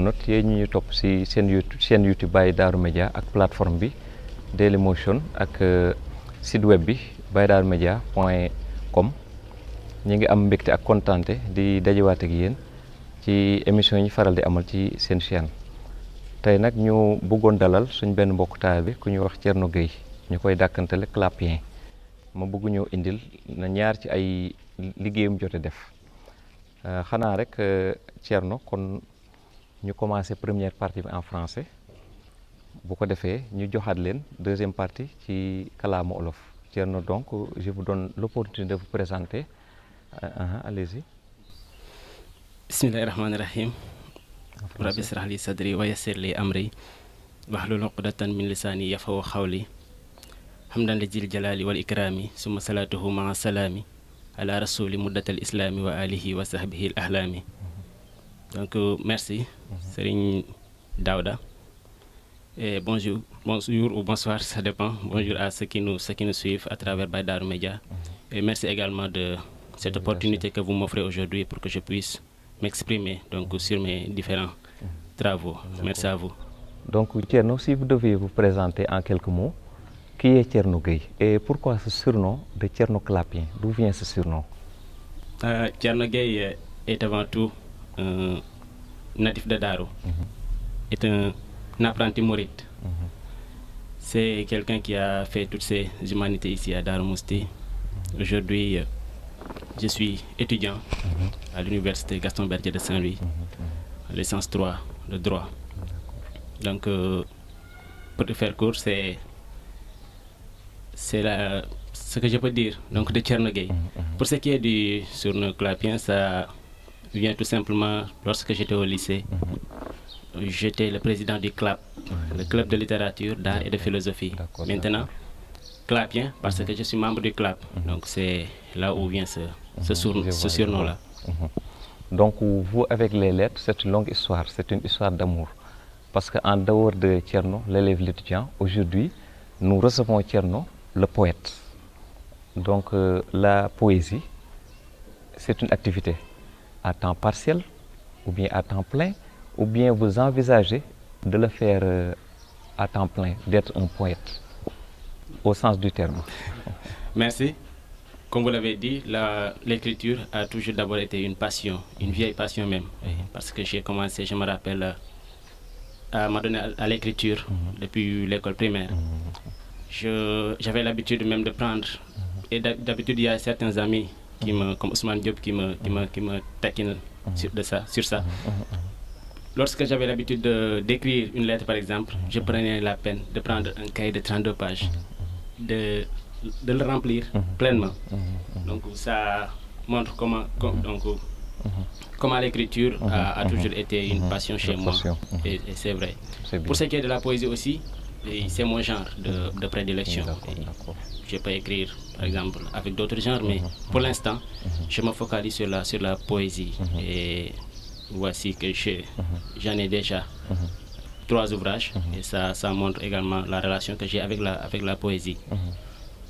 internautes yéen ñi ñu topp ci chaîne YouTube Baye Darou Média ak plateforme bi Dailymotion ak site web bi baydaroumedia.com ñi ngi am mbégte ak kontaante di dajewaat ak yéen ci émission yi faral di amal ci seen chaîne tey nag ñu bëggoon dalal suñ benn mbokk taalibe ku ñuy wax Thierno Gueye ñu koy dàkkantale Clapien ma bëgg ñoo indil na ñaar ci ay liggéeyam jote def xanaa rek Thierno kon ñu commencé première partie bi en français bu ko defee ñu joxaat leen deuxième partie ci kalaamu olof Thierno. Donc je vous donne l'opportunité de vous présenter. Allez-y. Bismillahirrahmanirrahim. Rabbi israh li sadri wa yassir li amri wahlul uqdatan min lisani yafqahu qawli. Hamdan li jil jalali wal ikrami summa salatuhu ma'a salami ala rasuli muddatal islami wa alihi wa sahbihi al ahlami. Donc merci Serigne Daouda. Et bonjour ou bonsoir, ça dépend. Bonjour à ceux qui nous suivent à travers Baye Darou Média. Et merci également de cette opportunité que vous m'offrez aujourd'hui pour que je puisse m'exprimer donc sur mes différents travaux. Merci à vous. Donc Thierno, si vous deviez vous présenter en quelques mots, qui est Thierno Gueye et pourquoi ce surnom de Thierno Clapien? D'où vient ce surnom? Thierno Gueye est avant tout un natif de Darou. Est un apprenti mouride. C'est quelqu'un qui a fait toutes ses humanités ici à Darou Mouhty. Aujourd'hui, je suis étudiant à l'université Gaston Berger de Saint-Louis, licence 3 de droit. Donc, pour te faire court, c'est ce que je peux dire donc de Thierno Gueye. Pour ce qui est du surnom Clapien, ça vient tout simplement lorsque j'étais au lycée. J'étais le président du CLAP, le club de littérature, d'art et de philosophie. Maintenant, Clapien, parce que je suis membre du CLAP. Donc c'est là où vient ce surnom-là. Donc vous, avec les lettres, c'est une longue histoire, c'est une histoire d'amour. Parce qu'en dehors de Thierno, l'élève l'étudiant, aujourd'hui, nous recevons Thierno, le poète. Donc la poésie, c'est une activité à temps partiel ou bien à temps plein, ou bien vous envisagez de le faire à temps plein, d'être un poète, au sens du terme. Merci. Comme vous l'avez dit, l'écriture a toujours d'abord été une passion, une vieille passion même. Parce que j'ai commencé, je me rappelle, à m'adonner à l'écriture depuis l'école primaire. J'avais l'habitude même de prendre, et d'habitude il y a certains amis comme Ousmane Diop qui me taquinent sur ça. Lorsque j'avais l'habitude d'écrire une lettre, par exemple, je prenais la peine de prendre un cahier de 32 pages, de le remplir pleinement. Donc ça montre comment l'écriture a toujours été une passion chez moi. Et c'est vrai. Pour ce qui est de la poésie aussi, c'est mon genre de prédilection. Je peux écrire, par exemple, avec d'autres genres, mais pour l'instant, je me focalise sur la poésie. Et voici que j'en ai déjà 3 ouvrages et ça montre également la relation que j'ai avec la poésie.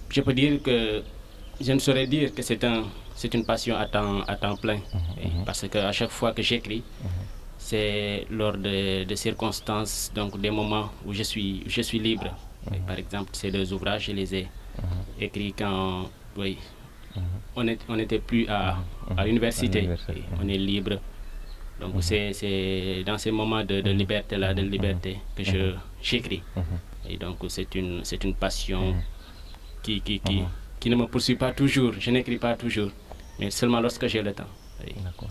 Je peux dire que je ne saurais dire que c'est une passion à temps plein parce qu'à chaque fois que j'écris, c'est lors de circonstances, donc des moments où je suis libre. Et par exemple, ces 2 ouvrages, je les ai écrits quand on n'était plus à l'université, on est libre. Donc c'est dans ces moments de liberté-là, que j'écris. Et donc c'est une passion qui ne me poursuit pas toujours. Je n'écris pas toujours, mais seulement lorsque j'ai le temps. D'accord.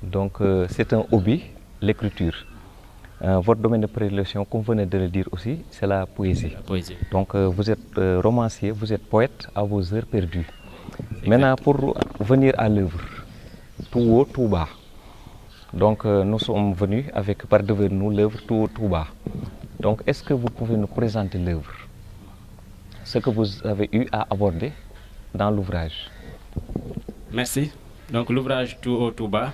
Donc c'est un hobby, l'écriture. Votre domaine de prédilection, comme vous venez de le dire aussi, c'est la poésie. La poésie. Donc vous êtes romancier, vous êtes poète à vos heures perdues. Maintenant, pour venir à l'œuvre, tout haut, tout bas. Donc nous sommes venus avec par devant nous l'œuvre tout haut, tout bas. Donc est-ce que vous pouvez nous présenter l'œuvre, ce que vous avez eu à aborder dans l'ouvrage? Merci. Donc l'ouvrage tout haut, tout bas,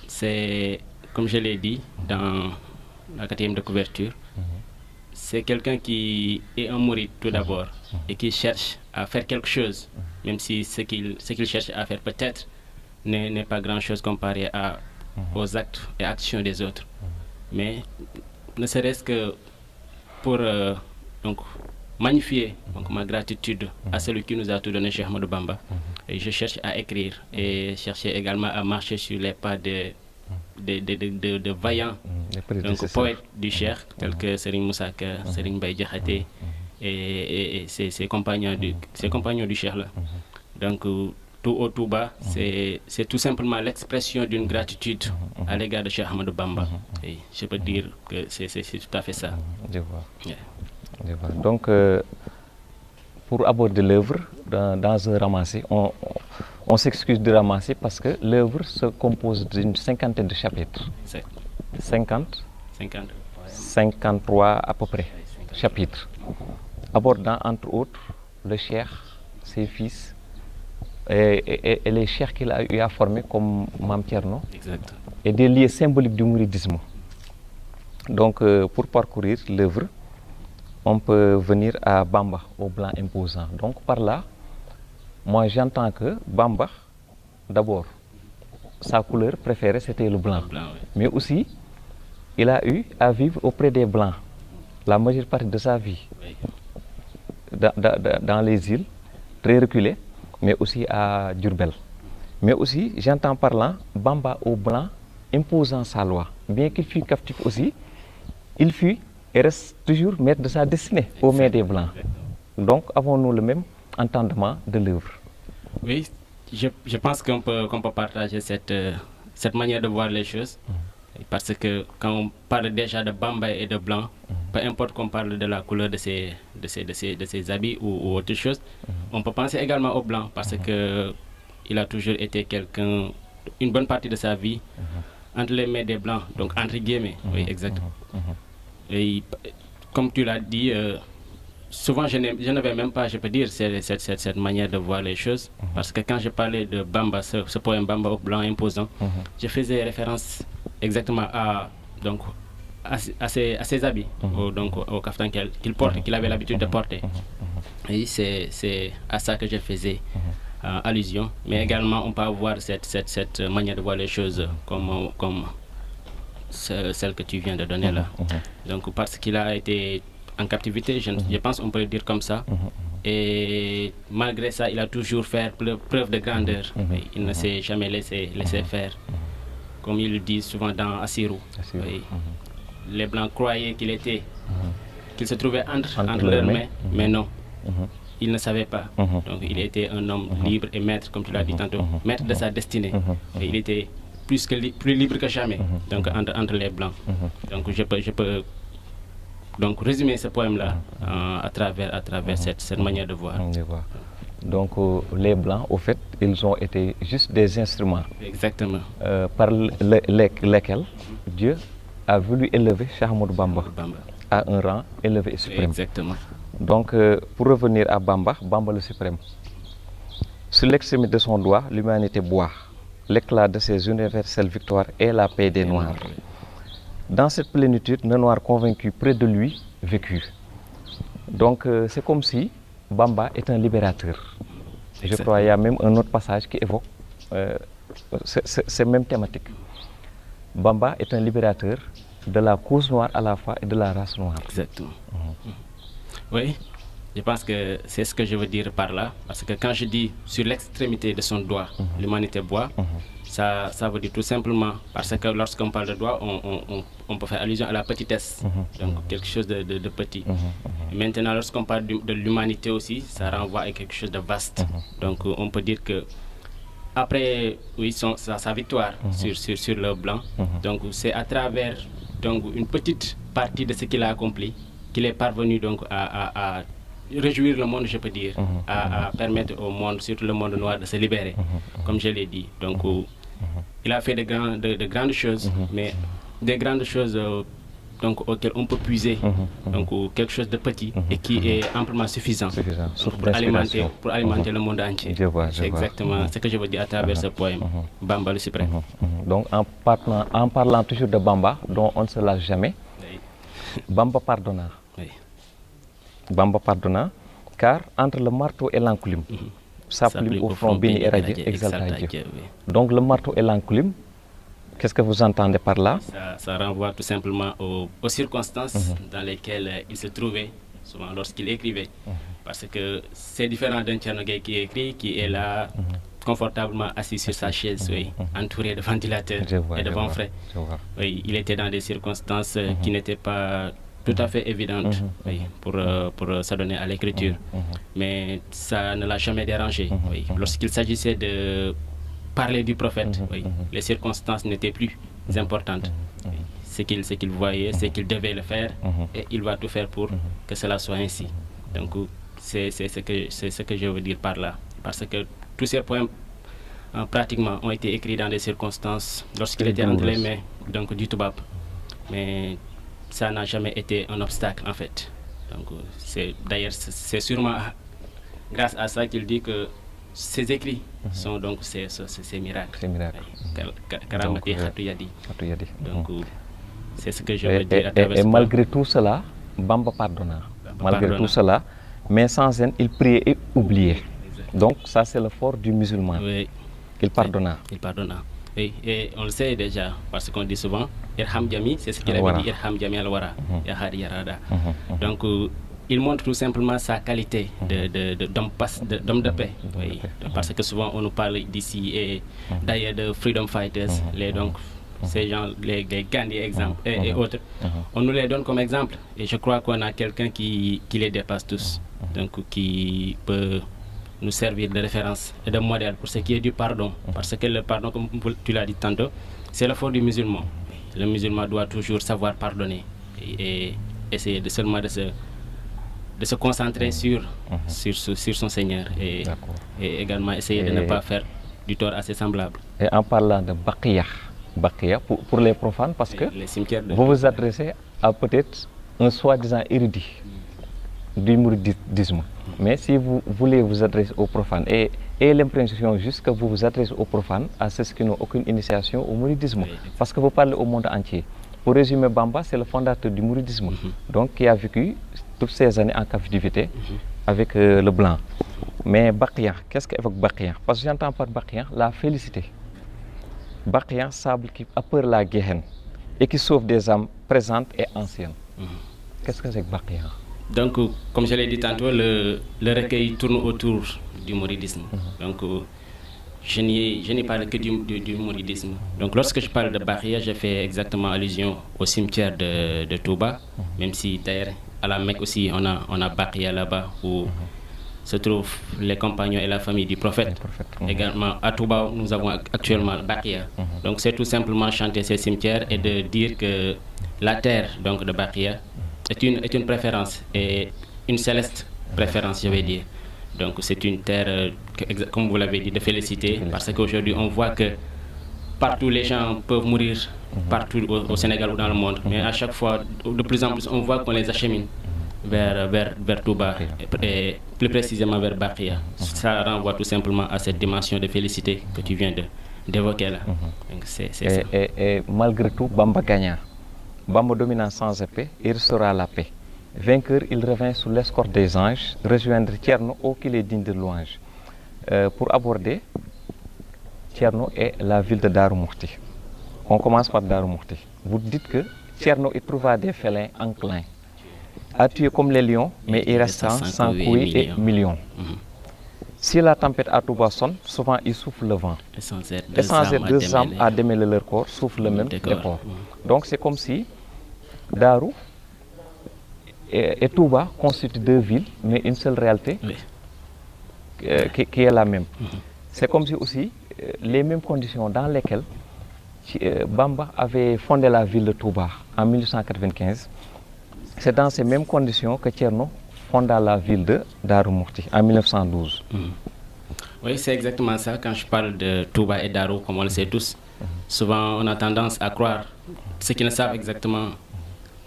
c'est, comme je l'ai dit dans la 4e de couverture, c'est quelqu'un qui est un mouride tout d'abord et qui cherche à faire quelque chose, même si ce qu'il cherche à faire peut-être n'est pas grand-chose comparé aux actes et actions des autres. mais ne serait-ce que pour donc, magnifier donc, ma gratitude à celui qui nous a tout donné, Cheikh Ahmadou Bamba. Et je cherche à écrire et chercher également à marcher sur les pas de vaillants donc, poètes du Cheikh, tels que Serigne Moussa Ka, Serigne Baye Diakhaté et ses compagnons du Cheikh là. Donc tout haut, tout bas, c'est tout simplement l'expression d'une gratitude à l'égard de Cheikh Ahmadou Bamba. Et je peux dire que c'est tout à fait ça. Je vois. Yeah. Je vois. Donc, pour aborder l'œuvre dans un ramassé, on s'excuse de ramasser parce que l'œuvre se compose d'une 50aine de chapitres. 53 à peu près chapitres, abordant entre autres le Cheikh, ses fils et les cheikhs qu'il a eu à former comme Mame Thierno. Exact. Et des lieux symboliques du mouridisme. Donc, pour parcourir l'œuvre, on peut venir à Bamba, au blanc imposant. Donc, par là, moi j'entends que Bamba, d'abord, sa couleur préférée c'était le blanc. Mais aussi, il a eu à vivre auprès des blancs la majeure partie de sa vie. Dans les îles, très reculées, mais aussi à Diourbel. Mais aussi, j'entends par là, Bamba au blanc imposant sa loi. Bien qu'il fût captif aussi, il fut et reste toujours maître de sa destinée aux mains des Blancs. Donc, avons-nous le même entendement de l'œuvre? Oui, je pense qu'on peut partager cette manière de voir les choses. Parce que quand on parle déjà de Bamba et de Blanc, peu importe qu'on parle de la couleur de ses habits ou autre chose, on peut penser également au Blanc parce qu'il a toujours été quelqu'un, une bonne partie de sa vie, entre les mains des Blancs, donc entre guillemets, oui, exactement. Et comme tu l'as dit, souvent je n'avais même pas, je peux dire, cette manière de voir les choses. Parce que quand je parlais de Bamba, ce poème Bamba au blanc imposant, je faisais référence exactement à ses habits, donc au caftan qu'il porte, qu'il avait l'habitude de porter. Et c'est à ça que je faisais allusion. Mais également, on peut avoir cette manière de voir les choses comme celle que tu viens de donner là. Donc parce qu'il a été en captivité, je pense qu'on peut le dire comme ça. Et malgré ça, il a toujours fait preuve de grandeur. Il ne s'est jamais laissé faire. Comme ils le disent souvent dans Assirou. Les Blancs croyaient qu'il se trouvait entre leurs mains, mais non. Il ne savait pas. Donc il était un homme libre et maître, comme tu l'as dit tantôt, maître de sa destinée. Et il était plus libre que jamais, donc entre les Blancs. Donc je peux donc résumer ce poème-là à travers cette manière de voir. Donc les Blancs, au fait, ils ont été juste des instruments. Exactement. Par lesquels Dieu a voulu élever Cheikh Ahmadou Bamba à un rang élevé et suprême. Exactement. Donc pour revenir à Bamba le suprême. Sur l'extrémité de son doigt, l'humanité boit l'éclat de ses universelles victoires et la paix des Noirs. Dans cette plénitude, le Noir convaincu près de lui vécut. Donc c'est comme si Bamba est un libérateur. Je crois qu'il y a même un autre passage qui évoque ces mêmes thématiques. Bamba est un libérateur de la cause noire à la fois et de la race noire. Exactement. Oui, je pense que c'est ce que je veux dire par là. Parce que quand je dis sur l'extrémité de son doigt, l'humanité boit, ça veut dire tout simplement, parce que lorsqu'on parle de doigt, on peut faire allusion à la petitesse, donc quelque chose de petit. Maintenant, lorsqu'on parle de l'humanité aussi, ça renvoie à quelque chose de vaste. Donc on peut dire que après sa victoire sur le blanc, donc c'est à travers une petite partie de ce qu'il a accompli qu'il est parvenu donc à réjouir le monde, je peux dire, à permettre au monde, surtout le monde noir, de se libérer, comme je l'ai dit. Donc il a fait de grandes choses, mais des grandes choses auxquelles on peut puiser, donc quelque chose de petit et qui est amplement suffisant pour alimenter le monde entier. C'est exactement ce que je veux dire à travers ce poème, Bamba le suprême. Donc en parlant toujours de Bamba, dont on ne se lâche jamais, Bamba pardonna. Bamba pardonna, car entre le marteau et l'enclume, sa plume au front béni et radieux exalta Dieu. Donc le marteau et l'enclume Qu'est-ce que vous entendez par là? Ça renvoie tout simplement aux circonstances dans lesquelles il se trouvait, souvent lorsqu'il écrivait. Parce que c'est différent d'un Thierno Gueye qui écrit, qui est là, confortablement assis sur sa chaise, entouré de ventilateurs et de vents frais. Oui, il était dans des circonstances qui n'étaient pas tout à fait évidentes pour s'adonner à l'écriture. Mais ça ne l'a jamais dérangé. Lorsqu'il s'agissait de parler du prophète, les circonstances n'étaient plus importantes. C'est qu'il voyait, c'est qu'il devait le faire, et il va tout faire pour que cela soit ainsi. Donc c'est ce que je veux dire par là. Parce que tous ces poèmes, pratiquement, ont été écrits dans des circonstances lorsqu'il était entre les mains du Toubab. Mais ça n'a jamais été un obstacle, en fait. Donc d'ailleurs, c'est sûrement grâce à ça qu'il dit que ces écrits sont donc ces miracles. Ces miracles. Karamati Khatouyadi. Donc c'est ce que je veux dire à travers et malgré tout cela, Bamba pardonna. Malgré tout cela, mais sans haine, il priait et oubliait. Donc ça c'est le fort du musulman. Oui. Il pardonna. Il pardonna. Et on le sait déjà, parce qu'on dit souvent, Irham Jami, c'est ce qu'il avait dit, Irham Jami al-Wara, Yahari Yarada. Donc il montre tout simplement sa qualité d'homme de paix. Oui. Parce que souvent on nous parle d'ici et d'ailleurs de freedom fighters, ces gens, les Gandhi exemple, et autres, on nous les donne comme exemple. Et je crois qu'on a quelqu'un qui les dépasse tous, donc qui peut nous servir de référence et de modèle pour ce qui est du pardon. Parce que le pardon, comme tu l'as dit tantôt, c'est le fort du musulman. Le musulman doit toujours savoir pardonner et essayer seulement de se concentrer sur son Seigneur et également essayer de ne pas faire du tort à ses semblables. Et en parlant de Baqiya pour les profanes, parce que vous vous adressez à peut-être un soi-disant érudit du mouridisme. Mais si vous voulez vous adresser aux profanes, et l'impression juste que vous vous adressez aux profanes, à ceux qui n'ont aucune initiation au mouridisme, parce que vous parlez au monde entier. Pour résumer, Bamba, c'est le fondateur du mouridisme, donc qui a vécu toutes ces années en captivité avec le blanc. Mais Baqiya, qu'est-ce qu'évoque Baqiya? Parce que j'entends par Baqiya la félicité. Baqiya, sable qui a peur la guéhenne et qui sauve des âmes présentes et anciennes. Qu'est-ce que c'est que Baqiya? Donc, comme je l'ai dit tantôt, le recueil tourne autour du mouridisme. Donc, je n'ai parlé que du mouridisme. Donc, lorsque je parle de Baqiya, je fais exactement allusion au cimetière de Touba, même si d'ailleurs à la Mecque aussi, on a Baqiya là-bas où se trouvent les compagnons et la famille du prophète. Également, à Touba, nous avons actuellement Baqiya. Donc, c'est tout simplement chanter ces cimetières et de dire que la terre donc, de Baqiya est une préférence et une céleste préférence, je vais dire. Donc c'est une terre, comme vous l'avez dit, de félicité, parce qu'aujourd'hui on voit que partout les gens peuvent mourir, partout au Sénégal ou dans le monde, mais à chaque fois, de plus en plus, on voit qu'on les achemine vers Touba, et plus précisément vers Baqiya. Ça renvoie tout simplement à cette dimension de félicité que tu viens d'évoquer là. Donc, c'est ça. Et malgré tout, Bamba gagna. Bamba dominant sans épée, il restera la paix. Vainqueur, il revint sous l'escorte des anges, rejoindre Thierno, ô qu'il est digne de louange. Pour aborder Thierno et la ville de Darou Mouhty. On commence par Darou Mouhty. Vous dites que Thierno y trouva des félins enclins à tuer comme les lions, mais il restant sans couilles et millions. Si la tempête à Touba sonne, souvent il souffle le vent. Essentiel deux âmes à démêler leur corps, souffle le même décor. Donc c'est comme si Darou et Touba constituent deux villes, mais une seule réalité qui est la même. C'est comme si aussi les mêmes conditions dans lesquelles Bamba avait fondé la ville de Touba en 1895, c'est dans ces mêmes conditions que Thierno fonda la ville de Darou Mouhty en 1912. Oui, c'est exactement ça. Quand je parle de Touba et Darou, comme on le sait tous, souvent on a tendance à croire, ceux qui ne savent exactement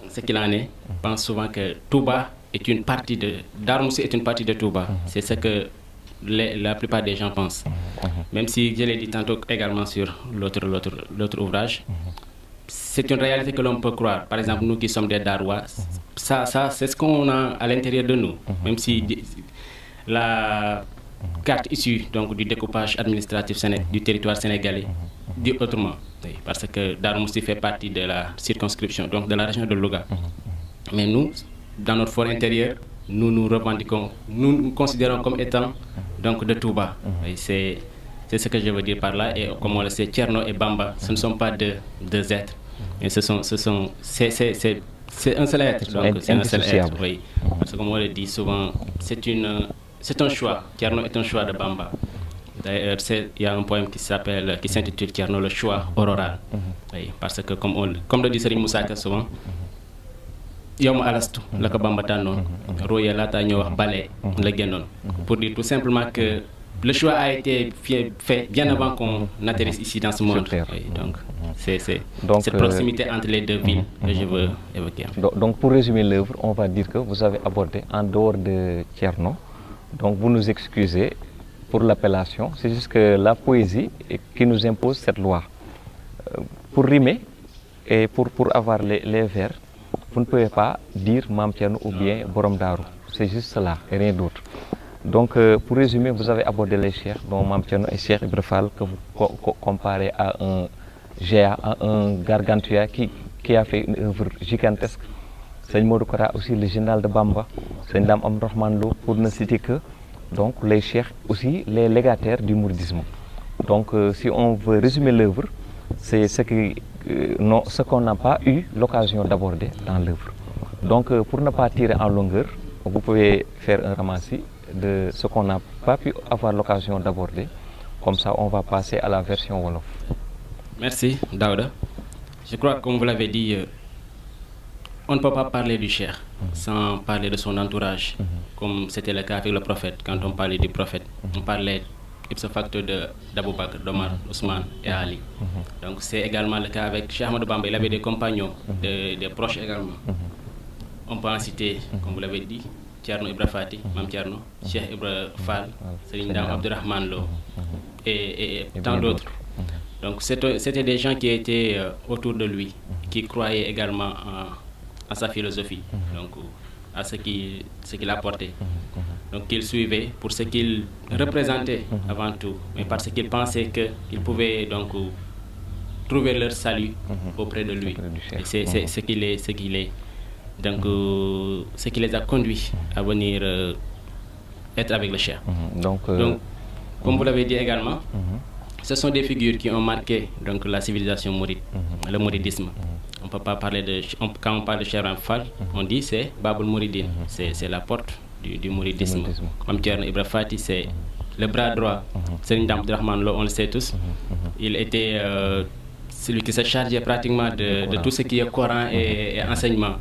ce qu'il en est, pensent souvent que Touba est une partie de... Darou Mouhty est une partie de Touba. C'est ce que la plupart des gens pensent. Même si je l'ai dit tantôt également sur l'autre ouvrage, c'est une réalité que l'on peut croire. Par exemple, nous qui sommes des Darois, ça c'est ce qu'on a à l'intérieur de nous. Même si la carte issue donc, du découpage administratif du territoire sénégalais dit autrement. Oui, parce que Darou Mousty fait partie de la circonscription, donc de la région de Louga. Mais nous, dans notre fort intérieur, nous nous revendiquons, nous considérons comme étant donc de Touba. Et c'est ce que je veux dire par là. Et comme on le sait, Thierno et Bamba, ce ne sont pas deux êtres, mais c'est un seul être. Donc c'est un seul être. Oui. Parce que comme on le dit souvent, c'est un choix. Thierno est un choix de Bamba. D'ailleurs, il y a un poème qui s'intitule Thierno, le choix auroral. Oui, parce que comme le dit Serigne Moussa Ka souvent, Yom Alastu, la ko Bamba tànnoon, roya laata ñoo wax bale la génnoon. Pour dire tout simplement que le choix a été fait bien avant qu'on atterrisse ici dans ce monde. Oui, donc c'est cette proximité entre les deux villes que je veux évoquer. Donc pour résumer l'œuvre, on va dire que vous avez abordé en dehors de Thierno. Donc vous nous excusez pour l'appellation, c'est juste que la poésie qui nous impose cette loi. Pour rimer et pour avoir les vers, vous ne pouvez pas dire Mam Thierno ou bien Borom Darou. C'est juste cela et rien d'autre. Donc pour résumer, vous avez abordé les cheikhs, dont Mam Thierno et Cheikh Ibra Fall, que vous comparez à un géant, à un gargantua qui a fait une œuvre gigantesque. Seigne Modou Kara aussi, le général de Bamba, Seigne Dame Abdourahmane Lo, pour ne citer que donc les cheikhs aussi les légataires du mouridisme. Donc si on veut résumer l'œuvre, c'est ce qu'on n'a pas eu l'occasion d'aborder dans l'œuvre. Donc pour ne pas tirer en longueur, vous pouvez faire un ramassis de ce qu'on n'a pas pu avoir l'occasion d'aborder. Comme ça, on va passer à la version Wolof. Merci, Daouda. Je crois que comme vous l'avez dit, on ne peut pas parler du cheikh sans parler de son entourage, comme c'était le cas avec le prophète. Quand on parlait du prophète, on parlait ipso facto d'Abou Bakr, d'Omar, Ousmane et Ali. Donc c'est également le cas avec Cheikh Ahmadou Bamba. Il avait des compagnons, des proches également. On peut en citer, comme vous l'avez dit, Thierno Ibra Fati, Mam Thierno, Cheikh Ibra Fall, Serigne Dame Abdourahmane Lo et tant d'autres. Donc c'était des gens qui étaient autour de lui, qui croyaient également à sa philosophie, donc à ce qu'il apportait. Donc qu'ils suivaient pour ce qu'il représentait avant tout, mais parce qu'ils pensaient qu'ils pouvaient donc trouver leur salut auprès de lui. Et c'est ce qu'il est. Donc ce qui les a conduits à venir être avec le cheikh. Donc comme vous l'avez dit également, ce sont des figures qui ont marqué donc la civilisation mouride, le mouridisme. On peut pas parler quand on parle de Cheikh Ibra Fall, on dit c'est Babul Mouridine, c'est la porte du mouridisme. Mam Thierno Ibra Fati, c'est le bras droit. Serigne Dame Abdourahmane Lo, on le sait tous. Il était celui qui se chargeait pratiquement de tout ce qui est Coran et enseignement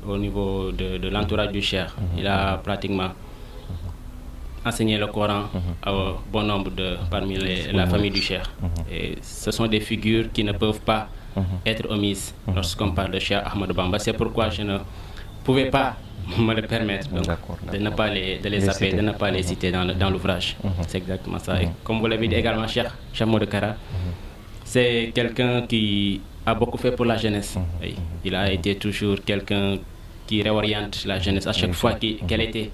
au niveau de l'entourage du cheikh. Il a pratiquement enseigné le Coran à bon nombre parmi la famille du cheikh. Et ce sont des figures qui ne peuvent pas être omises lorsqu'on parle de Cheikh Ahmadou Bamba. C'est pourquoi je ne pouvais pas me le permettre donc, de ne pas les zapper, de ne pas les citer dans l'ouvrage. C'est exactement ça. Et comme vous l'avez dit également, Cheikh Modou Kara, c'est quelqu'un qui a beaucoup fait pour la jeunesse. Il a été toujours quelqu'un qui réoriente la jeunesse à chaque fois qu'elle était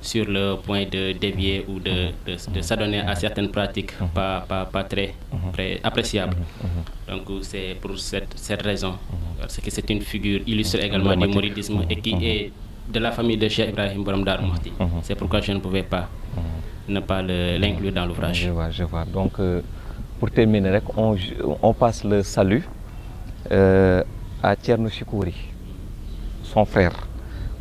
sur le point de dévier ou de s'adonner à certaines pratiques pas très appréciables. Donc c'est pour cette raison, parce que c'est une figure illustre également du mouridisme et qui est de la famille de Cheikh Ibrahim Borom Darou Mouhty. C'est pourquoi je ne pouvais pas ne pas l'inclure dans l'ouvrage. Je vois. Donc pour terminer, on passe le salut à Thierno Chikouri, son frère.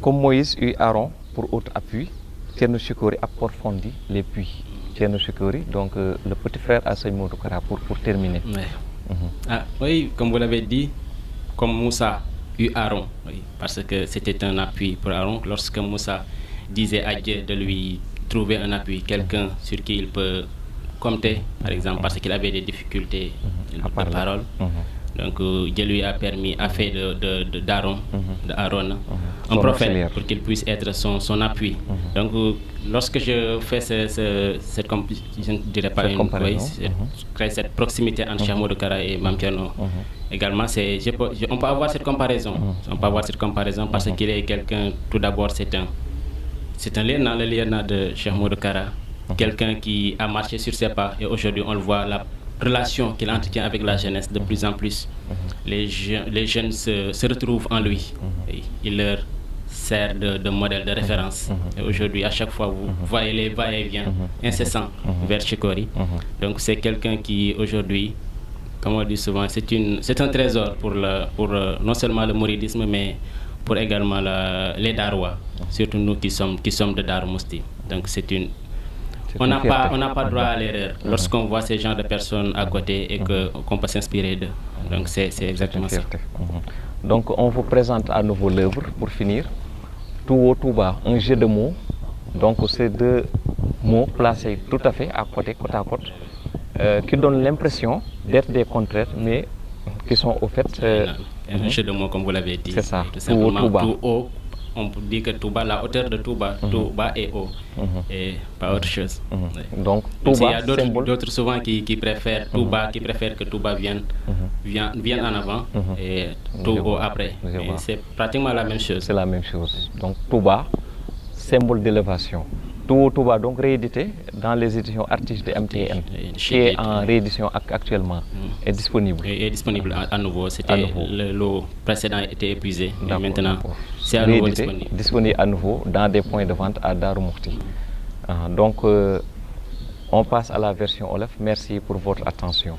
Comme Moïse eut Aaron pour autre appui, Thierno Chikouri approfondit les puits. Thierno Chikouri, donc le petit frère à Seigne Modou Kara, pour terminer. Oui, comme vous l'avez dit, comme Moussa eut Aaron, parce que c'était un appui pour Aaron. Lorsque Moussa disait à Dieu de lui trouver un appui, quelqu'un sur qui il peut compter, par exemple, parce qu'il avait des difficultés de parole. Donc Dieu lui a fait d'Aaron, un prophète pour qu'il puisse être son appui. Donc lorsque je fais cette proximité entre Cheikh Modou Kara et Mam Thierno, également, on peut avoir cette comparaison. On peut avoir cette comparaison parce qu'il est quelqu'un, tout d'abord, c'est un lieutenant de Cheikh Modou Kara, quelqu'un qui a marché sur ses pas et aujourd'hui on le voit relation qu'il entretient avec la jeunesse, de plus en plus, les jeunes se retrouvent en lui. Et il leur sert de modèle, de référence. Et aujourd'hui, à chaque fois, vous voyez les va-et-vient incessants vers Shikori. Donc c'est quelqu'un qui, aujourd'hui, comme on dit souvent, c'est un trésor pour non seulement le mouridisme, mais pour également les Darois, surtout nous qui sommes de Darou Mouhty. Donc on n'a pas droit à l'erreur lorsqu'on voit ces genres de personnes à côté et qu'on peut s'inspirer d'eux. Donc c'est exactement ça. Donc on vous présente à nouveau l'œuvre pour finir. Touo Touba, un jeu de mots. Donc c'est deux mots placés tout à fait à côté, côte à côte, qui donnent l'impression d'être des contraires, mais qui sont au fait... un jeu de mots comme vous l'avez dit. C'est ça, tout simplement. Tout haut, on dit que Touba, la hauteur de Touba, Touba est haut, et pas autre chose. Donc Touba, il y a d'autres souvent qui préfèrent Touba, qui préfèrent que Touba vienne en avant et tout haut après. C'est pratiquement la même chose. C'est la même chose. Donc Touba, symbole d'élévation. Touba donc réédité dans les éditions artistes de MTN, qui est en réédition actuellement, est disponible. Est disponible à nouveau. Le précédent était épuisé, mais maintenant c'est à nouveau disponible. Disponible à nouveau dans des points de vente à Darou Mouhty. Donc on passe à la version Wolof. Merci pour votre attention.